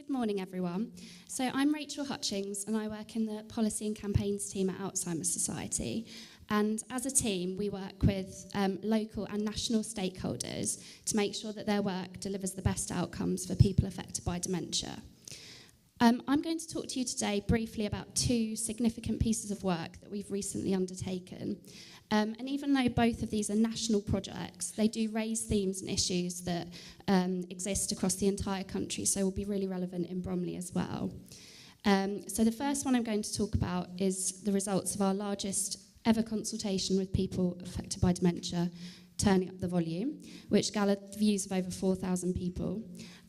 Good morning, everyone. So I'm Rachel Hutchings, and I work in the Policy and Campaigns team at Alzheimer's Society. And as a team, we work with local and national stakeholders to make sure that their work delivers the best outcomes for people affected by dementia. I'm going to talk to you today briefly about two significant pieces of work that we've recently undertaken. And even though both of these are national projects, they do raise themes and issues that exist across the entire country, so will be really relevant in Bromley as well. So the first one I'm going to talk about is the results of our largest ever consultation with people affected by dementia, Turning Up the Volume, which gathered the views of over 4,000 people,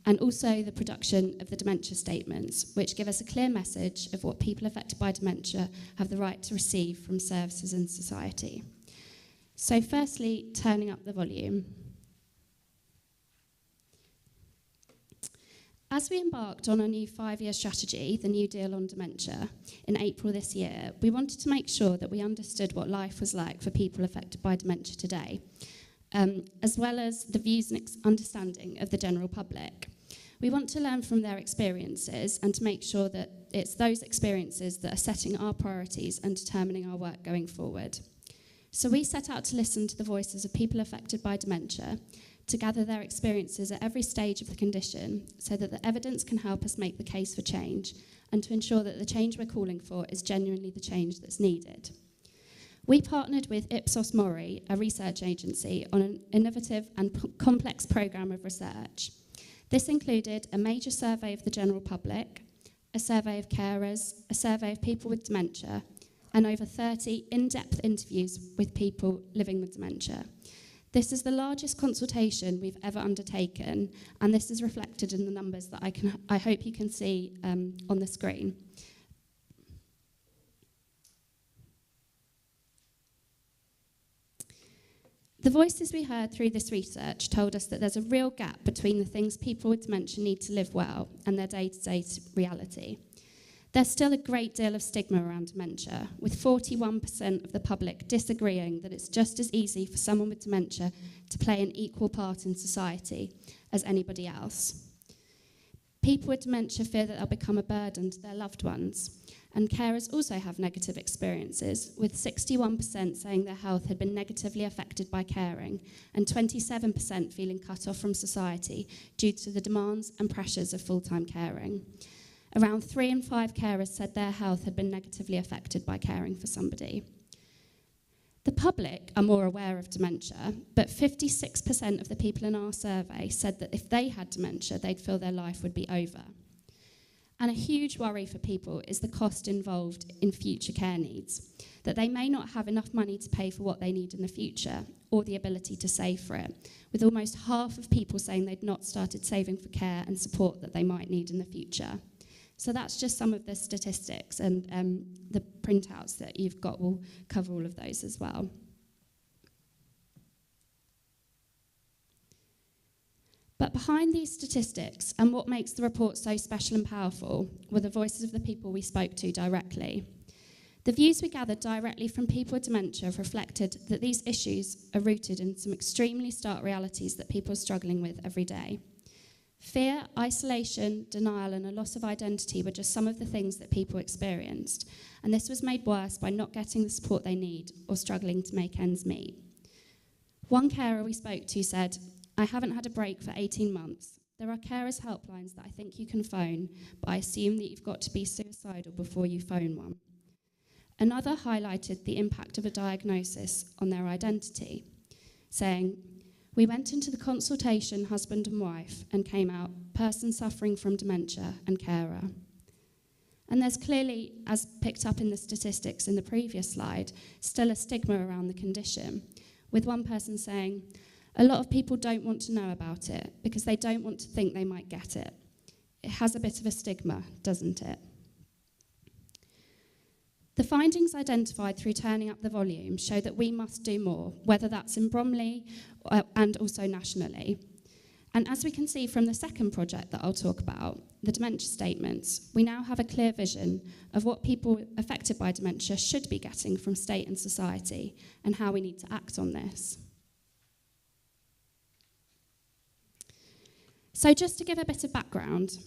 and also the production of the dementia statements, which give us a clear message of what people affected by dementia have the right to receive from services and society. So firstly, Turning Up the Volume. As we embarked on our new 5-year strategy, the New Deal on Dementia, in April this year, we wanted to make sure that we understood what life was like for people affected by dementia today, as well as the views and understanding of the general public. We want to learn from their experiences and to make sure that it's those experiences that are setting our priorities and determining our work going forward. So we set out to listen to the voices of people affected by dementia, to gather their experiences at every stage of the condition so that the evidence can help us make the case for change and to ensure that the change we're calling for is genuinely the change that's needed. We partnered with Ipsos Mori, a research agency, on an innovative and complex programme of research. This included a major survey of the general public, a survey of carers, a survey of people with dementia, and over 30 in-depth interviews with people living with dementia. This is the largest consultation we've ever undertaken, and this is reflected in the numbers that I hope you can see on the screen. The voices we heard through this research told us that there's a real gap between the things people with dementia need to live well and their day-to-day reality. There's still a great deal of stigma around dementia, with 41% of the public disagreeing that it's just as easy for someone with dementia to play an equal part in society as anybody else. People with dementia fear that they'll become a burden to their loved ones, and carers also have negative experiences, with 61% saying their health had been negatively affected by caring, and 27% feeling cut off from society due to the demands and pressures of full-time caring. Around 3 in 5 carers said their health had been negatively affected by caring for somebody. The public are more aware of dementia, but 56% of the people in our survey said that if they had dementia, they'd feel their life would be over. And a huge worry for people is the cost involved in future care needs, that they may not have enough money to pay for what they need in the future or the ability to save for it, with almost half of people saying they'd not started saving for care and support that they might need in the future. So that's just some of the statistics, and the printouts that you've got will cover all of those as well. But behind these statistics, and what makes the report so special and powerful, were the voices of the people we spoke to directly. The views we gathered directly from people with dementia have reflected that these issues are rooted in some extremely stark realities that people are struggling with every day. Fear, isolation, denial, and a loss of identity were just some of the things that people experienced, and this was made worse by not getting the support they need or struggling to make ends meet. One carer we spoke to said, "I haven't had a break for 18 months. There are carers' helplines that I think you can phone, but I assume that you've got to be suicidal before you phone one." Another highlighted the impact of a diagnosis on their identity, saying, "We went into the consultation husband and wife and came out person suffering from dementia and carer." And there's clearly, as picked up in the statistics in the previous slide, still a stigma around the condition, with one person saying, "A lot of people don't want to know about it because they don't want to think they might get it. It has a bit of a stigma, doesn't it?" The findings identified through Turning Up the Volume show that we must do more, whether that's in Bromley and also nationally. And as we can see from the second project that I'll talk about, the dementia statements, we now have a clear vision of what people affected by dementia should be getting from state and society and how we need to act on this. So just to give a bit of background,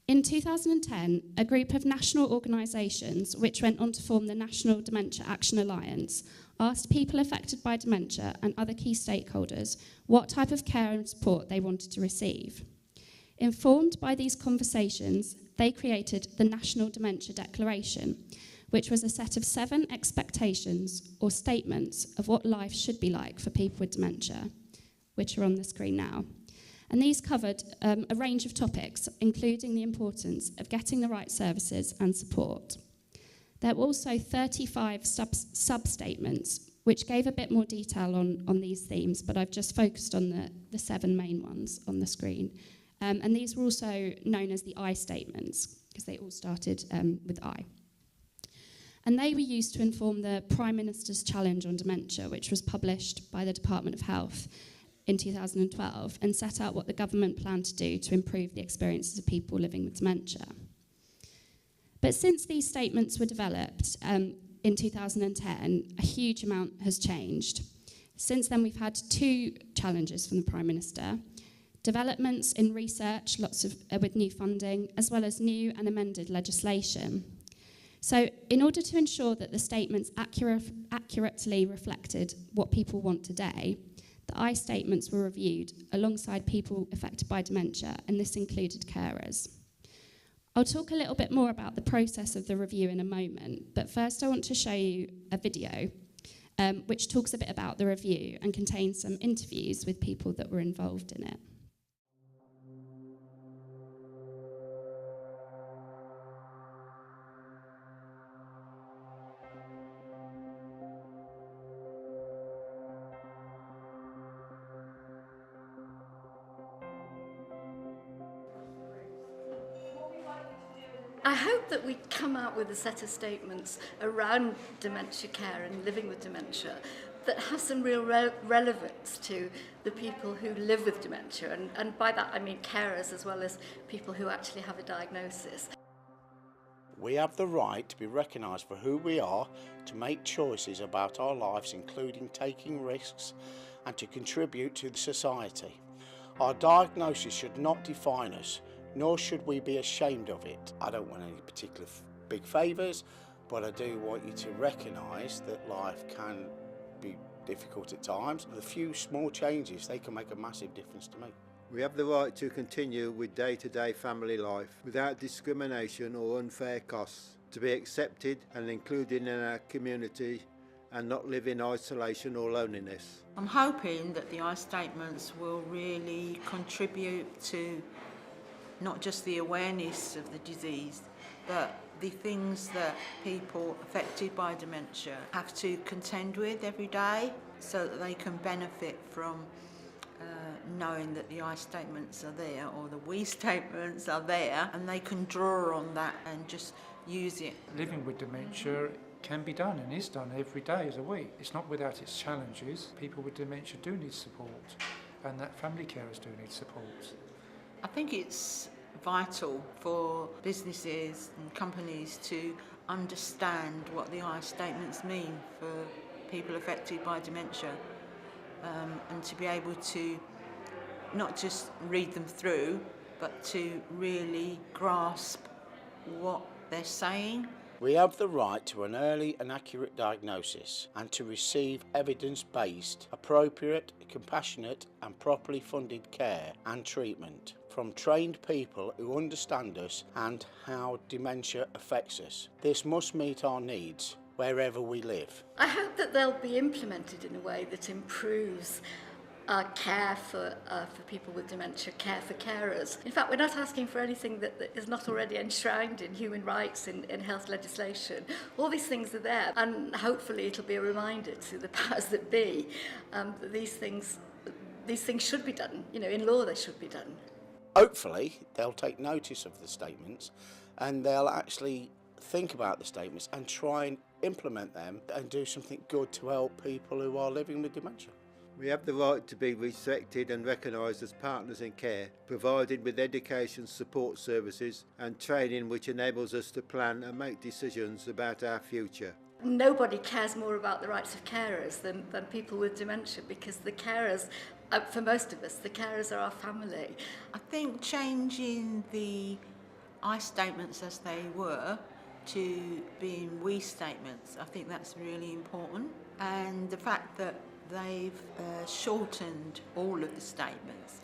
In 2010, a group of national organisations, which went on to form the National Dementia Action Alliance, asked people affected by dementia and other key stakeholders what type of care and support they wanted to receive. Informed by these conversations, they created the National Dementia Declaration, which was a set of 7 expectations or statements of what life should be like for people with dementia, which are on the screen now. And these covered a range of topics, including the importance of getting the right services and support. There were also 35 sub-statements, which gave a bit more detail on these themes, but I've just focused on the 7 main ones on the screen. And these were also known as the I statements, because they all started with I. And they were used to inform the Prime Minister's Challenge on Dementia, which was published by the Department of Health in 2012, and set out what the government planned to do to improve the experiences of people living with dementia. But since these statements were developed in 2010, a huge amount has changed. Since then, we've had 2 challenges from the Prime Minister: developments in research, lots of with new funding, as well as new and amended legislation. So in order to ensure that the statements accurately reflected what people want today, the I statements were reviewed alongside people affected by dementia, and this included carers. I'll talk a little bit more about the process of the review in a moment, but first I want to show you a video which talks a bit about the review and contains some interviews with people that were involved in it. I hope that we come out with a set of statements around dementia care and living with dementia that have some real relevance to the people who live with dementia. And by that I mean carers as well as people who actually have a diagnosis. We have the right to be recognised for who we are, to make choices about our lives, including taking risks, and to contribute to the society. Our diagnosis should not define us, nor should we be ashamed of it. I don't want any particular big favours, but I do want you to recognise that life can be difficult at times. With a few small changes, they can make a massive difference to me. We have the right to continue with day-to-day family life without discrimination or unfair costs, to be accepted and included in our community and not live in isolation or loneliness. I'm hoping that the I statements will really contribute to not just the awareness of the disease, but the things that people affected by dementia have to contend with every day, so that they can benefit from knowing that the I statements are there, or the we statements are there, and they can draw on that and just use it. Living with dementia can be done and is done every day of the week. It's not without its challenges. People with dementia do need support, and that family carers do need support. I think it's vital for businesses and companies to understand what the I statements mean for people affected by dementia, and to be able to not just read them through, but to really grasp what they're saying. We have the right to an early and accurate diagnosis and to receive evidence-based, appropriate, compassionate and properly funded care and treatment from trained people who understand us and how dementia affects us. This must meet our needs wherever we live. I hope that they'll be implemented in a way that improves care for people with dementia, care for carers. In fact, we're not asking for anything that is not already enshrined in human rights, in health legislation. All these things are there, and hopefully it'll be a reminder to the powers that be that these things should be done. You know, in law they should be done. Hopefully they'll take notice of the statements and they'll actually think about the statements and try and implement them and do something good to help people who are living with dementia. We have the right to be respected and recognised as partners in care, provided with education, support services and training which enables us to plan and make decisions about our future. Nobody cares more about the rights of carers than people with dementia, because the carers, for most of us, the carers are our family. I think changing the I statements as they were to being we statements. I think that's really important. And the fact that they've shortened all of the statements,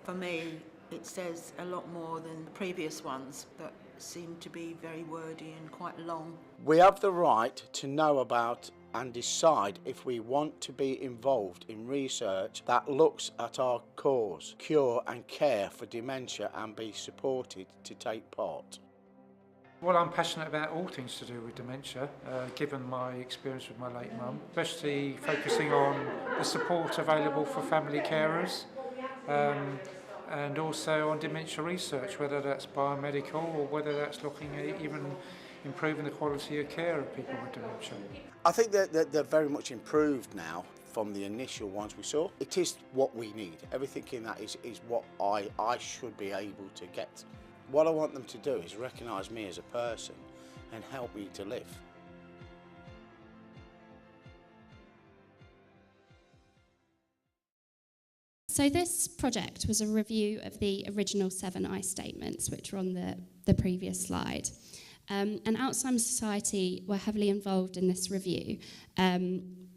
for me, it says a lot more than the previous ones that seem to be very wordy and quite long. We have the right to know about and decide if we want to be involved in research that looks at our cause, cure and care for dementia, and be supported to take part. Well, I'm passionate about all things to do with dementia, given my experience with my late mum, especially focusing on the support available for family carers, and also on dementia research, whether that's biomedical or whether that's looking at even improving the quality of care of people with dementia. I think that they're very much improved now from the initial ones we saw. It is what we need. Everything in that is what I should be able to get. What I want them to do is recognise me as a person and help me to live. So this project was a review of the original 7 I statements, which were on the previous slide. And Alzheimer's Society were heavily involved in this review,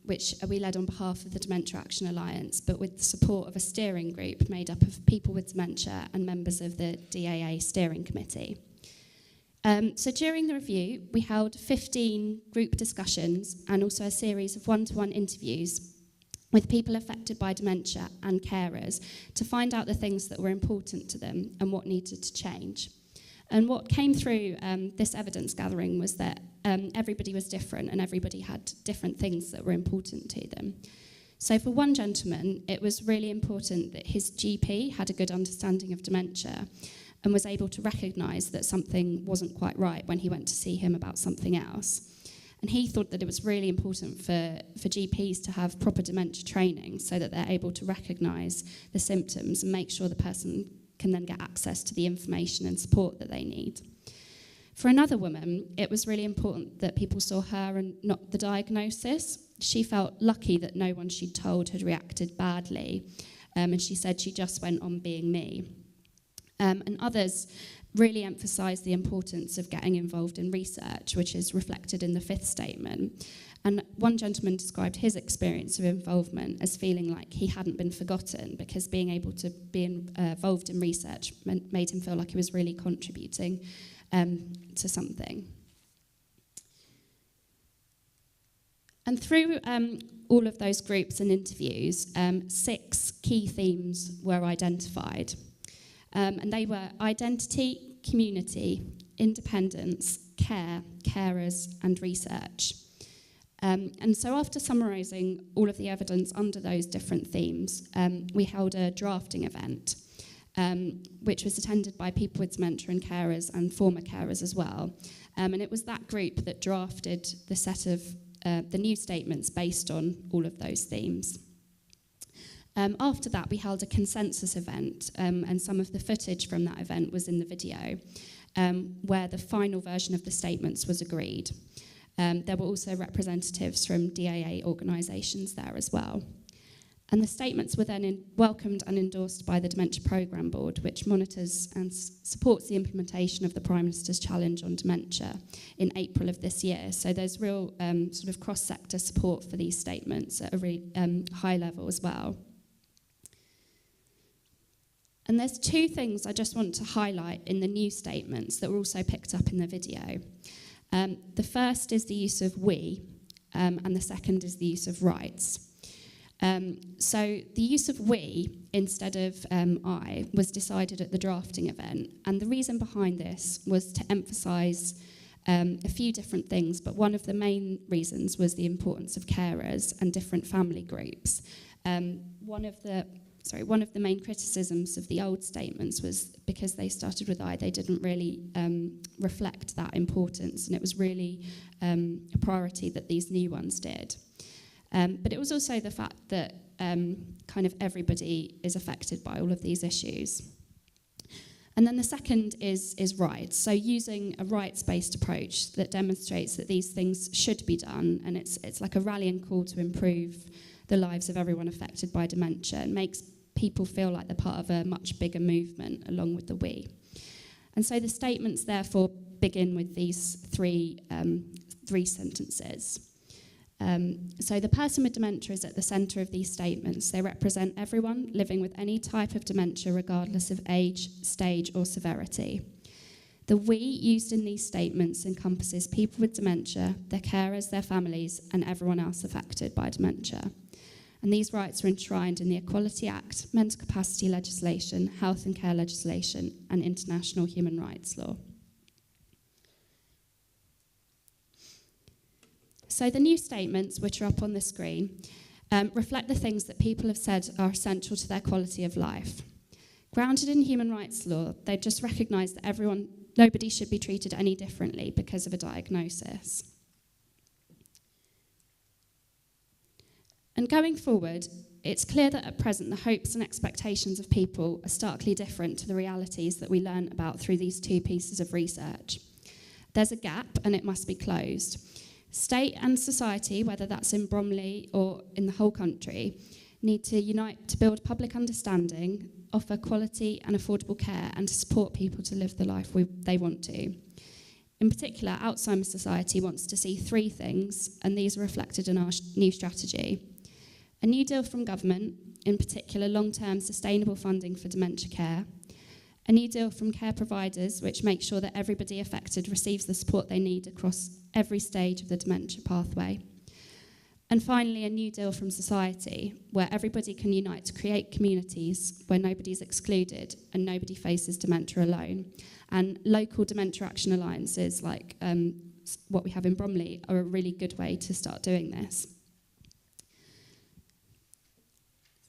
which we led on behalf of the Dementia Action Alliance, but with the support of a steering group made up of people with dementia and members of the DAA steering committee. So during the review, we held 15 group discussions and also a series of one-to-one interviews with people affected by dementia and carers to find out the things that were important to them and what needed to change. And what came through this evidence gathering was that everybody was different and everybody had different things that were important to them. So for one gentleman, it was really important that his GP had a good understanding of dementia and was able to recognise that something wasn't quite right when he went to see him about something else. And he thought that it was really important for GPs to have proper dementia training so that they're able to recognise the symptoms and make sure the person can then get access to the information and support that they need. For another woman, it was really important that people saw her and not the diagnosis. She felt lucky that no one she'd told had reacted badly, and she said she just went on being me. And others really emphasised the importance of getting involved in research, which is reflected in the 5th statement. And one gentleman described his experience of involvement as feeling like he hadn't been forgotten because being able to be involved in research made him feel like he was really contributing to something. And through all of those groups and interviews, 6 key themes were identified. And they were identity, community, independence, care, carers, and research. And so after summarising all of the evidence under those different themes, we held a drafting event, which was attended by people with dementia and carers and former carers as well. And it was that group that drafted the set of the new statements based on all of those themes. After that, we held a consensus event, and some of the footage from that event was in the video, where the final version of the statements was agreed. There were also representatives from DAA organisations there as well. And the statements were then welcomed and endorsed by the Dementia Programme Board, which monitors and supports the implementation of the Prime Minister's Challenge on Dementia in April of this year. So there's real sort of cross-sector support for these statements at a really high level as well. And there's 2 things I just want to highlight in the new statements that were also picked up in the video. The first is the use of we, and the second is the use of rights. So the use of we instead of I was decided at the drafting event, and the reason behind this was to emphasise a few different things, but one of the main reasons was the importance of carers and different family groups. One of the main criticisms of the old statements was because they started with I, they didn't really reflect that importance, and it was really a priority that these new ones did. But it was also the fact that kind of everybody is affected by all of these issues. And then the second is rights. So using a rights-based approach that demonstrates that these things should be done, and it's like a rallying call to improve the lives of everyone affected by dementia and makes people feel like they're part of a much bigger movement along with the we. And so the statements therefore begin with these three sentences. So the person with dementia is at the centre of these statements. They represent everyone living with any type of dementia, regardless of age, stage or severity. The we used in these statements encompasses people with dementia, their carers, their families, and everyone else affected by dementia. And these rights are enshrined in the Equality Act, mental capacity legislation, health and care legislation, and international human rights law. So the new statements, which are up on the screen, reflect the things that people have said are essential to their quality of life. Grounded in human rights law, they just recognise that nobody should be treated any differently because of a diagnosis. And going forward, it's clear that at present the hopes and expectations of people are starkly different to the realities that we learn about through these two pieces of research. There's a gap and it must be closed. State and society, whether that's in Bromley or in the whole country, need to unite to build public understanding, offer quality and affordable care, and to support people to live the life they want to. In particular, Alzheimer's Society wants to see three things, and these are reflected in our new strategy. A new deal from government, in particular long-term sustainable funding for dementia care. A new deal from care providers, which makes sure that everybody affected receives the support they need across every stage of the dementia pathway. And finally, a new deal from society, where everybody can unite to create communities where nobody's excluded and nobody faces dementia alone. And local dementia action alliances, like what we have in Bromley, are a really good way to start doing this.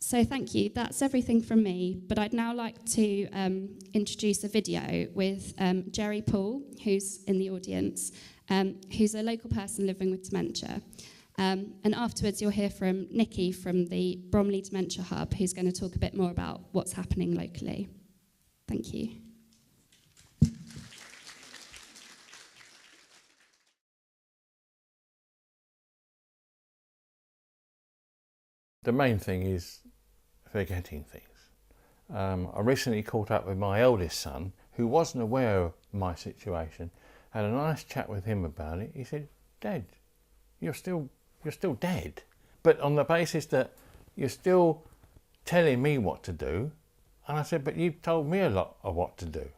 So thank you, that's everything from me, but I'd now like to introduce a video with Jerry Paul, who's in the audience, who's a local person living with dementia. And afterwards you'll hear from Nikki from the Bromley Dementia Hub, who's going to talk a bit more about what's happening locally. Thank you. The main thing is forgetting things. I recently caught up with my eldest son, who wasn't aware of my situation, had a nice chat with him about it. He said, "Dad, you're still dead." But on the basis that you're still telling me what to do. And I said, "But you've told me a lot of what to do.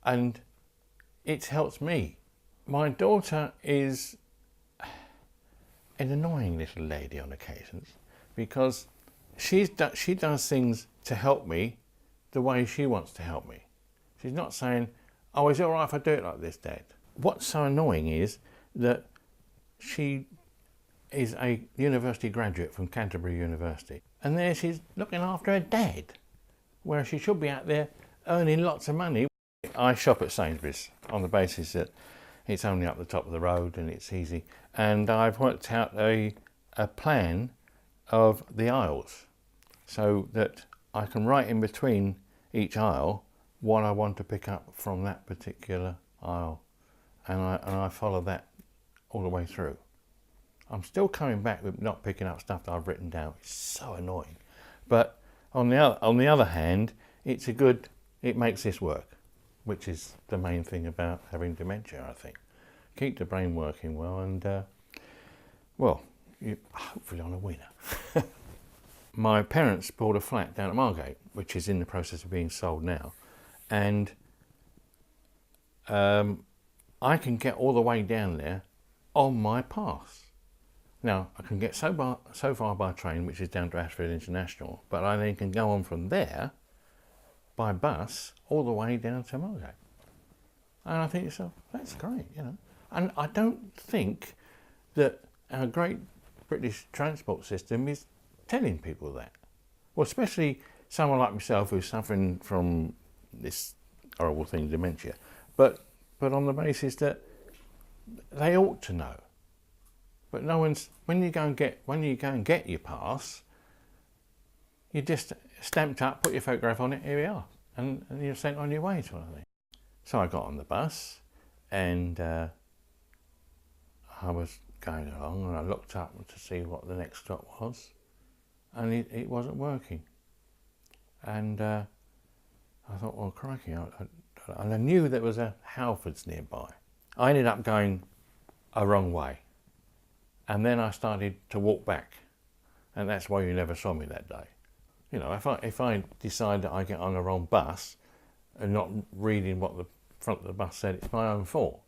And it helps me." My daughter is an annoying little lady on occasions, because she does things to help me the way she wants to help me. She's not saying, "Oh, is it all right if I do it like this, Dad?" What's so annoying is that she is a university graduate from Canterbury University, and there she's looking after her dad, where she should be out there earning lots of money. I shop at Sainsbury's on the basis that it's only up the top of the road and it's easy, and I've worked out a plan of the aisles so that I can write in between each aisle what I want to pick up from that particular aisle, and I follow that all the way through. I'm still coming back with not picking up stuff that I've written down. It's so annoying. But on the other hand, it makes this work, which is the main thing about having dementia, I think. Keep the brain working well, and well, you're hopefully on a winner. My parents bought a flat down at Margate, which is in the process of being sold now, and I can get all the way down there on my pass. Now, I can get so far by train, which is down to Ashford International, but I then can go on from there by bus all the way down to Margate. And I think to myself, that's great, you know. And I don't think that our great British transport system is telling people that. Well, especially someone like myself who's suffering from this horrible thing, dementia. But on the basis that they ought to know. But no one's, when you go and get your pass, you just stamped up, put your photograph on it, here we are, and you're sent on your way, sort of thing. So I got on the bus, and I was going along, and I looked up to see what the next stop was, and it wasn't working. And I thought, well, crikey, I and I knew there was a Halfords nearby. I ended up going a wrong way, and then I started to walk back, and that's why you never saw me that day. You know, if I decide that I get on the wrong bus and not reading what the front of the bus said, it's my own fault.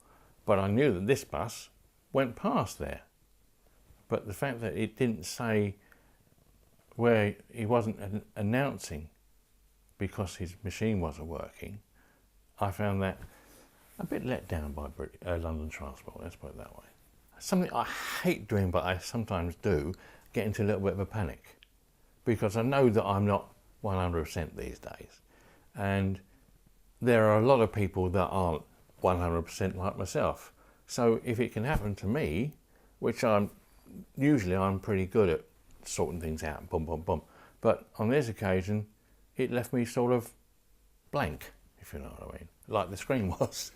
But I knew that this bus went past there. But the fact that it didn't say where he wasn't announcing because his machine wasn't working, I found that a bit let down by London Transport, let's put it that way. Something I hate doing, but I sometimes do, get into a little bit of a panic, because I know that I'm not 100% these days. And there are a lot of people that aren't 100% like myself. So if it can happen to me, which I'm pretty good at sorting things out, boom, boom, boom. But on this occasion, it left me sort of blank, if you know what I mean, like the screen was.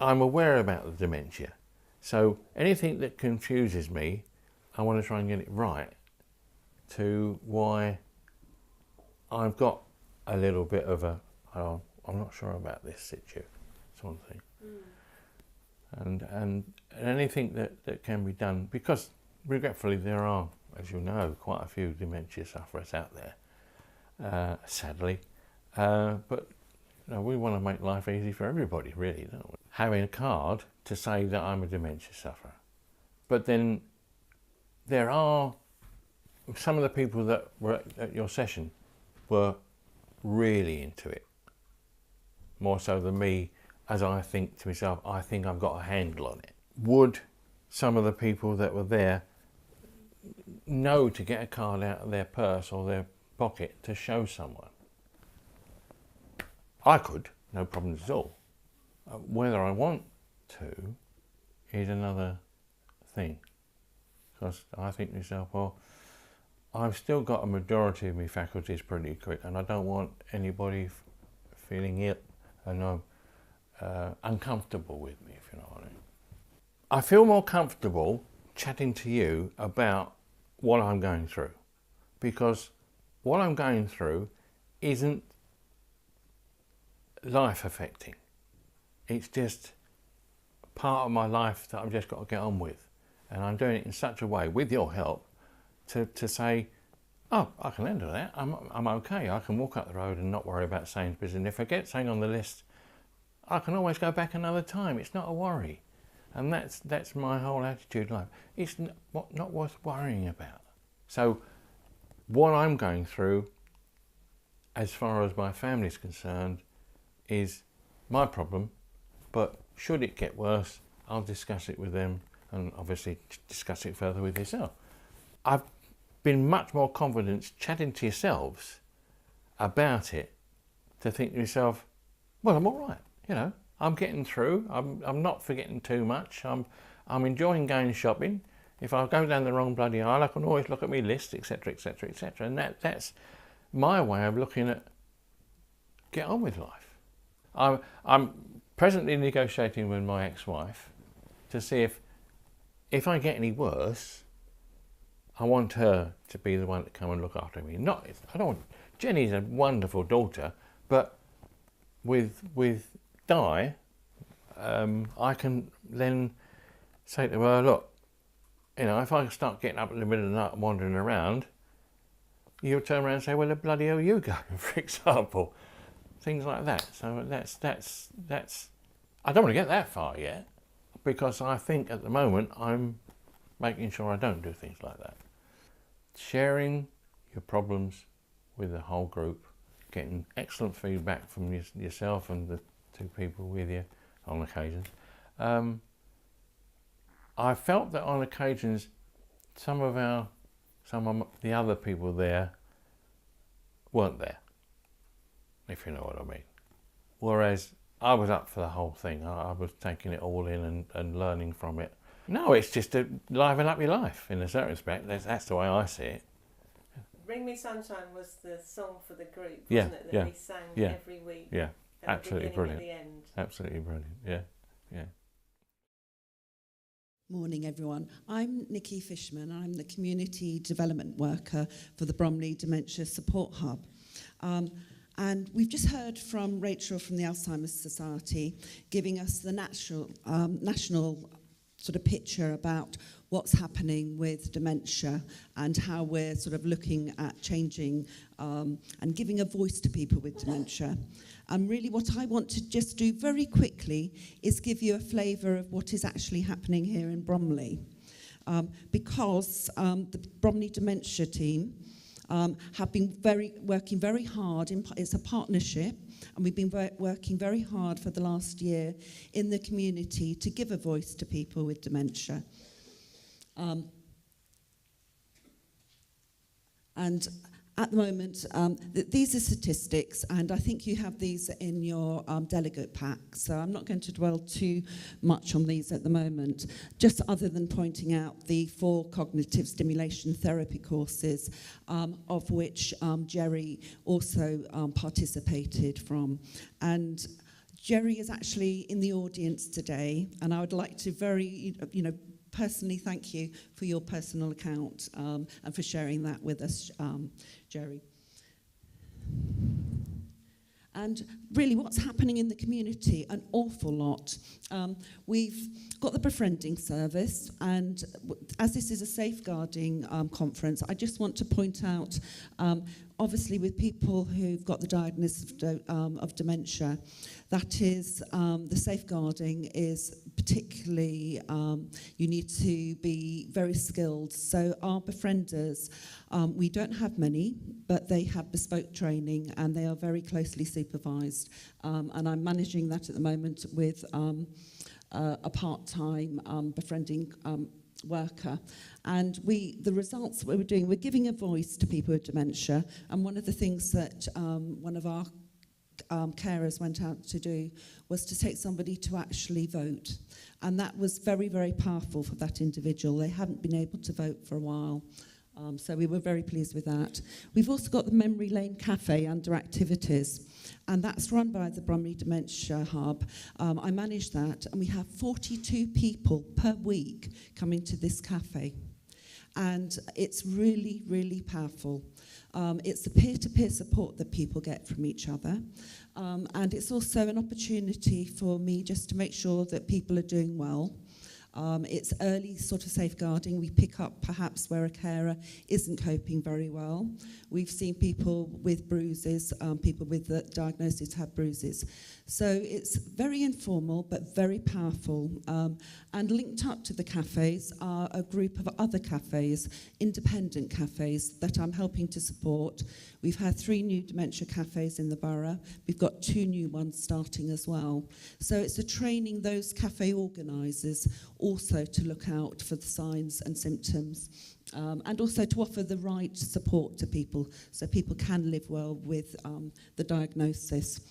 I'm aware about the dementia. So anything that confuses me, I want to try and get it right to why I've got a little bit of a, oh, I'm not sure about this situ, sort of thing. And anything that can be done, because regretfully there are, as you know, quite a few dementia sufferers out there, sadly. But you know, we want to make life easy for everybody, really, don't we? Having a card to say that I'm a dementia sufferer. But then there are some of the people that were at your session were really into it, more so than me, as I think to myself, I think I've got a handle on it. Would some of the people that were there know to get a card out of their purse or their pocket to show someone? I could, no problems at all. Whether I want to is another thing, because I think to myself, well, I've still got a majority of my faculties pretty quick, and I don't want anybody feeling ill and uncomfortable with me, if you know what I mean. I feel more comfortable chatting to you about what I'm going through, because what I'm going through isn't life affecting. It's just part of my life that I've just got to get on with, and I'm doing it in such a way, with your help, to say, oh, I can handle that, I'm okay, I can walk up the road and not worry about Sainsbury's, and if I get something on the list, I can always go back another time, it's not a worry. And that's my whole attitude in life. It's not worth worrying about. So what I'm going through, as far as my family's concerned, is my problem, but should it get worse, I'll discuss it with them, and obviously discuss it further with yourself. I've been much more confident chatting to yourselves about it, to think to yourself, well, I'm all right, you know, I'm getting through, I'm not forgetting too much, I'm enjoying going shopping. If I go down the wrong bloody aisle, I can always look at my list, etc, etc, etc. And that's my way of looking at get on with life. I'm presently negotiating with my ex-wife to see if I get any worse, I want her to be the one to come and look after me. I don't want, Jenny's a wonderful daughter, but with Di, I can then say to her, look, you know, if I start getting up in the middle of the night and wandering around, you'll turn around and say, well, the bloody hell you going, for example. Things like that. So that's I don't want to get that far yet, because I think at the moment I'm making sure I don't do things like that. Sharing your problems with the whole group, getting excellent feedback from yourself and the two people with you on occasions. I felt that on occasions some of the other people there weren't there, if you know what I mean. Whereas I was up for the whole thing. I was taking it all in and learning from it. No, it's just to liven up your life in a certain respect. That's the way I see it. Bring Me Sunshine was the song for the group, wasn't it? That we sang every week. Yeah, absolutely brilliant. At the end. Absolutely brilliant. Yeah. Morning, everyone. I'm Nikki Fishman. I'm the Community Development Worker for the Bromley Dementia Support Hub. And we've just heard from Rachel from the Alzheimer's Society, giving us the national sort of picture about what's happening with dementia and how we're sort of looking at changing and giving a voice to people with dementia. And really what I want to just do very quickly is give you a flavour of what is actually happening here in Bromley. Because the Bromley Dementia team have been working very hard. It's a partnership, and we've been working very hard for the last year in the community to give a voice to people with dementia. And at the moment, these are statistics, and I think you have these in your delegate pack, so I'm not going to dwell too much on these at the moment, just other than pointing out the 4 cognitive stimulation therapy courses, of which Jerry also participated from. And Jerry is actually in the audience today, and I would like to personally thank you for your personal account and for sharing that with us, Jerry. And really what's happening in the community, an awful lot. We've got the befriending service, and as this is a safeguarding conference, I just want to point out, obviously with people who've got the diagnosis of dementia, that is, the safeguarding is particularly, you need to be very skilled. So our befrienders, we don't have many, but they have bespoke training and they are very closely supervised. And I'm managing that at the moment with a part-time befriending worker. And the results that we're doing, we're giving a voice to people with dementia. And one of the things that one of our carers went out to do was to take somebody to actually vote. And that was very, very powerful for that individual. They hadn't been able to vote for a while. So we were very pleased with that. We've also got the Memory Lane Cafe under activities, and that's run by the Bromley Dementia Hub. I manage that, and we have 42 people per week coming to this cafe. And it's really, really powerful. It's the peer-to-peer support that people get from each other. And it's also an opportunity for me just to make sure that people are doing well. It's early sort of safeguarding. We pick up perhaps where a carer isn't coping very well. We've seen people with bruises, people with the diagnosis have bruises. So it's very informal but very powerful. And linked up to the cafes are a group of other cafes, independent cafes, that I'm helping to support. We've had 3 new dementia cafes in the borough. We've got 2 new ones starting as well. So it's a training those cafe organisers also to look out for the signs and symptoms, and also to offer the right support to people so people can live well with the diagnosis.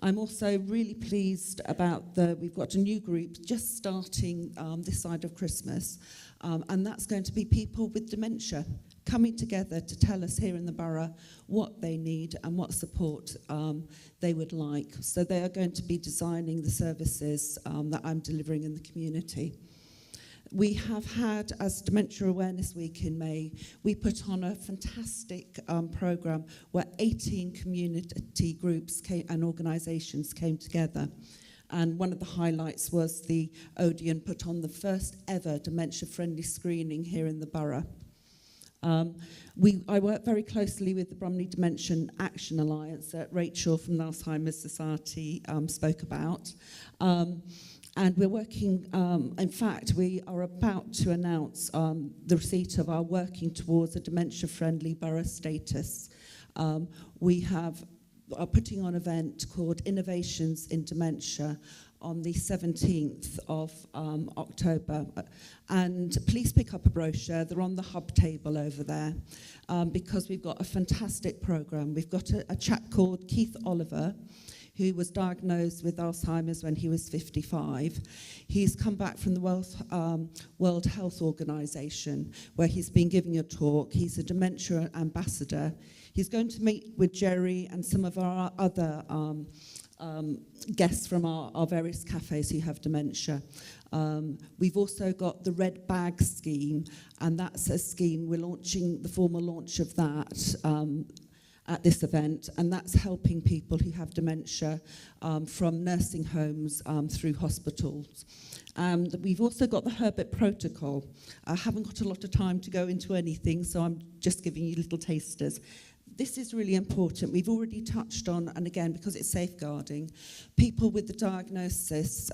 I'm also really pleased about we've got a new group just starting this side of Christmas, and that's going to be people with dementia coming together to tell us here in the borough what they need and what support they would like. So they are going to be designing the services that I'm delivering in the community. We have had, as Dementia Awareness Week in May, we put on a fantastic programme where 18 community groups and organisations came together. And one of the highlights was the Odeon put on the first ever dementia-friendly screening here in the borough. I work very closely with the Bromley Dementia Action Alliance that Rachel from the Alzheimer's Society spoke about. And we're working, in fact, we are about to announce the receipt of our working towards a dementia-friendly borough status. We are putting on an event called Innovations in Dementia on the 17th of October. And please pick up a brochure. They're on the hub table over there because we've got a fantastic programme. We've got a chap called Keith Oliver, who was diagnosed with Alzheimer's when he was 55. He's come back from the World Health Organization, where he's been giving a talk. He's a dementia ambassador. He's going to meet with Jerry and some of our other guests from our various cafes who have dementia. We've also got the Red Bag scheme, and that's a scheme. We're launching the formal launch of that. at this event, and that's helping people who have dementia from nursing homes through hospitals. We've also got the Herbert Protocol. I haven't got a lot of time to go into anything, so I'm just giving you little tasters. This is really important. We've already touched on, and again, because it's safeguarding, people with the diagnosis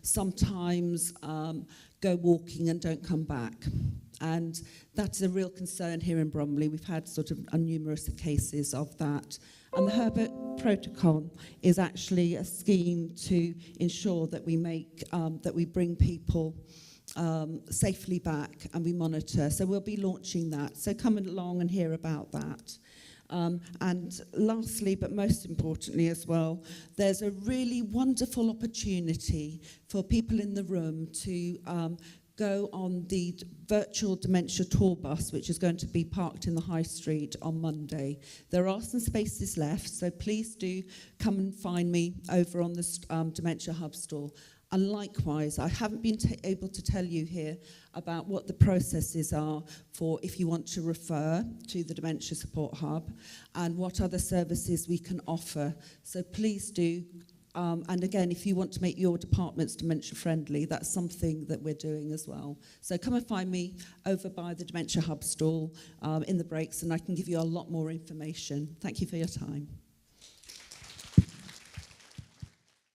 sometimes go walking and don't come back. And that's a real concern here in Bromley. We've had sort of numerous cases of that. And the Herbert Protocol is actually a scheme to ensure that we make, that we bring people safely back and we monitor. So we'll be launching that. So come along and hear about that. And lastly, but most importantly as well, there's a really wonderful opportunity for people in the room to go on the virtual dementia tour bus, which is going to be parked in the High Street on Monday. There are some spaces left, so please do come and find me over on the Dementia Hub stall. And likewise, I haven't been able to tell you here about what the processes are for if you want to refer to the Dementia Support Hub and what other services we can offer. So please do. And again, if you want to make your departments dementia friendly, that's something that we're doing as well. So come and find me over by the Dementia Hub stall in the breaks, and I can give you a lot more information. Thank you for your time.